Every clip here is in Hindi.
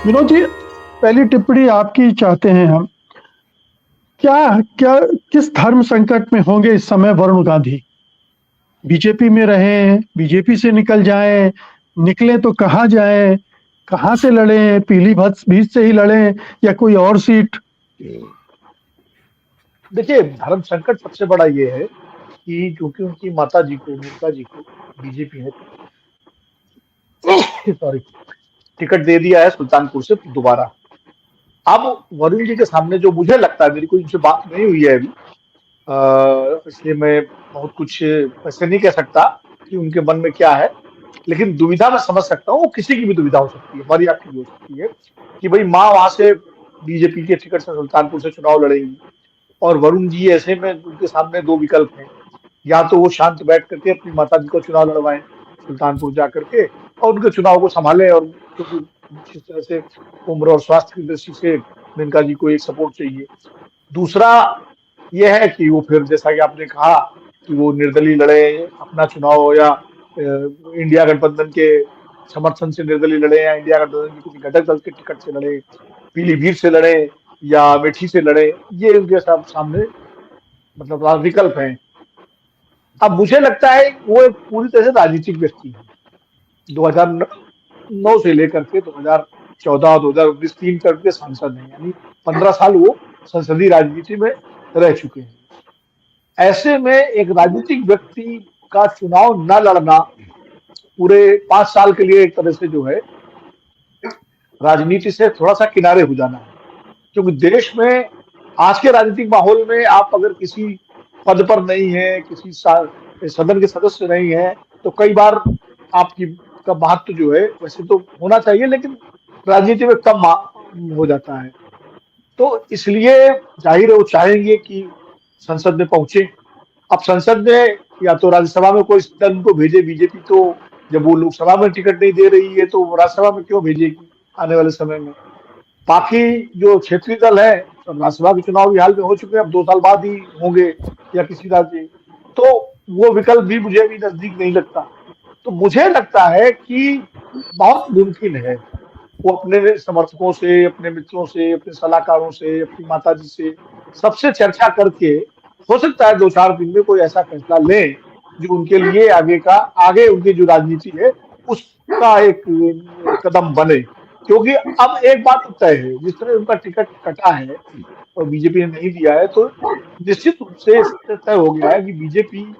विनोद जी, पहली टिप्पणी आपकी चाहते हैं हम। क्या क्या किस धर्म संकट में होंगे इस समय वरुण गांधी? बीजेपी में रहें, बीजेपी से निकल जाएं, निकले तो कहाँ जाएं, कहाँ से लड़ें? पीलीभीत भीत से ही लड़ें या कोई और सीट? देखिए, धर्म संकट सबसे बड़ा ये है कि क्योंकि उनकी माता जी को, मेनका जी को, बीजेपी ने सॉरी टिकट दे दिया है सुल्तानपुर से दोबारा। अब वरुण जी के सामने जो मुझे लगता है, मेरी कोई उनसे बात नहीं हुई है अभी, इसलिए मैं बहुत कुछ ऐसे नहीं कह सकता कि उनके मन में क्या है। लेकिन दुविधा मैं समझ सकता हूँ, वो किसी की भी दुविधा हो सकती है, हमारी आपकी भी हो सकती है कि भाई माँ वहां से बीजेपी के टिकट से सुल्तानपुर से चुनाव लड़ेंगी और वरुण जी ऐसे में उनके सामने दो विकल्प हैं। या तो वो शांत बैठ करके अपनी माता जी को चुनाव लड़वाएं सुल्तानपुर जा करके और उनके चुनाव को संभालें, और क्योंकि जिस तरह से उम्र और स्वास्थ्य की दृष्टि से मेनका जी को एक सपोर्ट चाहिए। दूसरा ये है कि वो फिर जैसा कि आपने कहा कि वो निर्दलीय लड़े अपना चुनाव, या इंडिया गठबंधन के समर्थन से निर्दलीय लड़े, या इंडिया गठबंधन के किसी घटक दल के टिकट से लड़े, पीलीभीत से लड़े या अमेठी से लड़े। ये उनके सामने मतलब विकल्प हैं। अब मुझे लगता है वो एक पूरी तरह से राजनीतिक व्यक्ति है। 2009 से लेकर के 2014 2019 तीन टर्म के सांसद हैं, यानी 15 साल वो संसदीय राजनीति में रह चुके हैं। ऐसे में एक राजनीतिक व्यक्ति का चुनाव न लड़ना पूरे 5 साल के लिए एक तरह से जो है राजनीति से थोड़ा सा किनारे हो जाना है। क्योंकि देश में आज के राजनीतिक माहौल में आप अगर किसी पद पर नहीं है, किसी सदन के सदस्य नहीं है, तो कई बार आपकी का महत्व जो है वैसे तो होना चाहिए, लेकिन राजनीति में कम हो जाता है। तो इसलिए जाहिर है वो चाहेंगे कि संसद में पहुंचे। अब संसद में या तो राज्यसभा में कोई दल उनको भेजे, बीजेपी तो जब वो लोकसभा में टिकट नहीं दे रही है तो राज्यसभा में क्यों भेजेगी आने वाले समय में। बाकी जो क्षेत्रीय दल है, तो राज्यसभा के चुनाव भी हाल में हो चुके हैं, अब 2 साल बाद ही होंगे या किसी राज्य, तो वो विकल्प भी मुझे अभी नजदीक नहीं लगता। तो मुझे लगता है कि बहुत मुमकिन है वो अपने समर्थकों से, अपने मित्रों से, अपने सलाहकारों से, अपनी माता जी से सबसे चर्चा करके हो सकता है 2-4 दिन में कोई ऐसा फैसला ले जो उनके लिए आगे उनकी जो राजनीति है उसका एक कदम बने। क्योंकि अब एक बात तो तय है, जिस तरह उनका टिकट कटा है और बीजेपी ने नहीं दिया है, तो निश्चित रूप से इससे तय हो गया है कि बीजेपी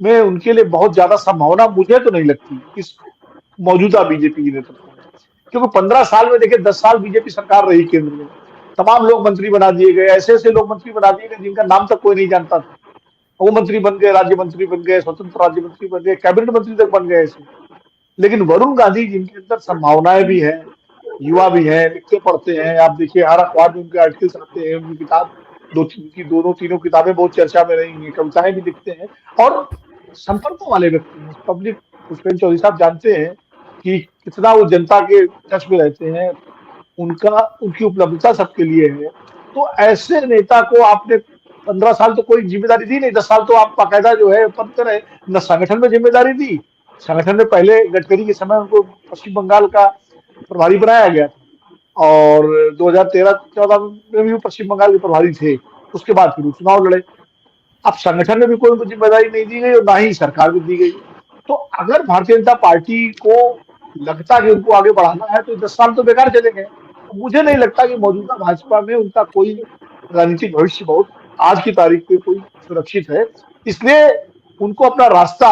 में उनके लिए बहुत ज्यादा संभावना मुझे तो नहीं लगती इस मौजूदा बीजेपी के नेतृत्व में। क्योंकि 15 साल में देखिए, 10 साल बीजेपी सरकार रही केंद्र में, तमाम लोग मंत्री बना दिए गए, ऐसे ऐसे लोग मंत्री बना दिए गए जिनका नाम तक कोई नहीं जानता था। वो मंत्री बन गए, राज्य मंत्री बन गए, स्वतंत्र राज्य मंत्री बन गए, कैबिनेट मंत्री तक बन गए ऐसे। लेकिन वरुण गांधी जिनके अंदर संभावनाएं भी हैं, युवा भी हैं, लिखते पढ़ते हैं, आप देखिए हर अखबार में उनके आर्टिकल्स आते हैं, उनकी किताब उनकी दोनों तीनों किताबें बहुत चर्चा में रही हैं, कविताएं भी लिखते हैं और संपर्कों वाले व्यक्ति हैं, पब्लिक। पुष्पेंद्र चौधरी साहब जानते हैं कि कितना वो जनता के टच में रहते हैं, उनका उनकी उपलब्धता सबके लिए है। तो ऐसे नेता को आपने 15 साल तो कोई जिम्मेदारी दी नहीं, 10 साल तो आप बाकायदा जो है पद पर रहे, न संगठन में जिम्मेदारी दी। संगठन में पहले गडकरी के समय उनको पश्चिम बंगाल का प्रभारी बनाया गया था और 2013-14 में भी वो पश्चिम बंगाल के प्रभारी थे। उसके बाद फिर वो चुनाव लड़े। अब संगठन में भी कोई उनको जिम्मेदारी नहीं दी गई और ना ही सरकार को दी गई। तो अगर भारतीय जनता पार्टी को लगता कि उनको आगे बढ़ाना है तो 10 साल तो बेकार चले गए। तो मुझे नहीं लगता कि मौजूदा भाजपा में उनका कोई राजनीतिक भविष्य बहुत आज की तारीख पे कोई सुरक्षित है। इसलिए उनको अपना रास्ता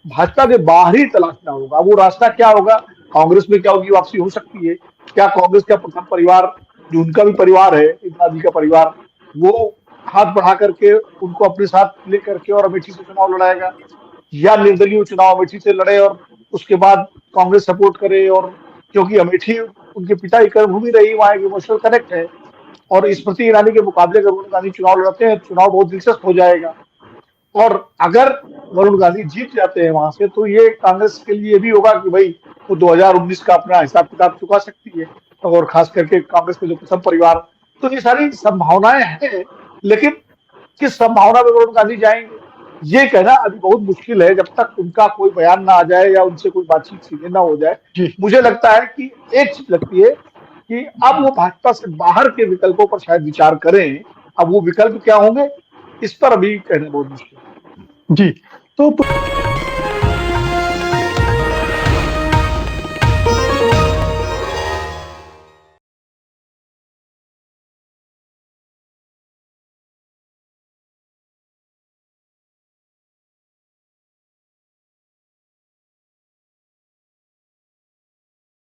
भाजपा के बाहर ही तलाशना होगा। वो रास्ता क्या होगा, कांग्रेस में क्या होगी वापसी हो सकती है, क्या कांग्रेस का प्रथम परिवार जो उनका भी परिवार है, इंदिरा जी का परिवार, वो हाथ बढ़ा करके उनको अपने साथ लेकर के और अमेठी से चुनाव लड़ाएगा, या निर्दलीय चुनाव अमेठी से लड़े और उसके बाद कांग्रेस सपोर्ट करे। और क्योंकि अमेठी उनके पिता की कर्मभूमि रही, वहां एक इमोशनल कनेक्ट है, और स्मृति ईरानी के मुकाबले अगर वरुण गांधी चुनाव लड़ते हैं, चुनाव बहुत दिलचस्प हो जाएगा। और अगर वरुण गांधी जीत जाते हैं वहां से, तो ये कांग्रेस के लिए भी होगा कि भाई वो 2019 का अपना हिसाब किताब चुका सकती है, और खास करके कांग्रेस के जो प्रथम परिवार। तो ये सारी संभावनाएं हैं, लेकिन किस संभावना में वरुण गांधी जाएंगे, ये कहना अभी बहुत मुश्किल है जब तक उनका कोई बयान ना आ जाए या उनसे कोई बातचीत सीधे ना हो जाए। जी मुझे लगता है कि एक चीज लगती है कि अब वो भाजपा से बाहर के विकल्पों पर शायद विचार करें। अब वो विकल्प क्या होंगे, इस पर अभी कहना बहुत मुश्किल है। जी। तो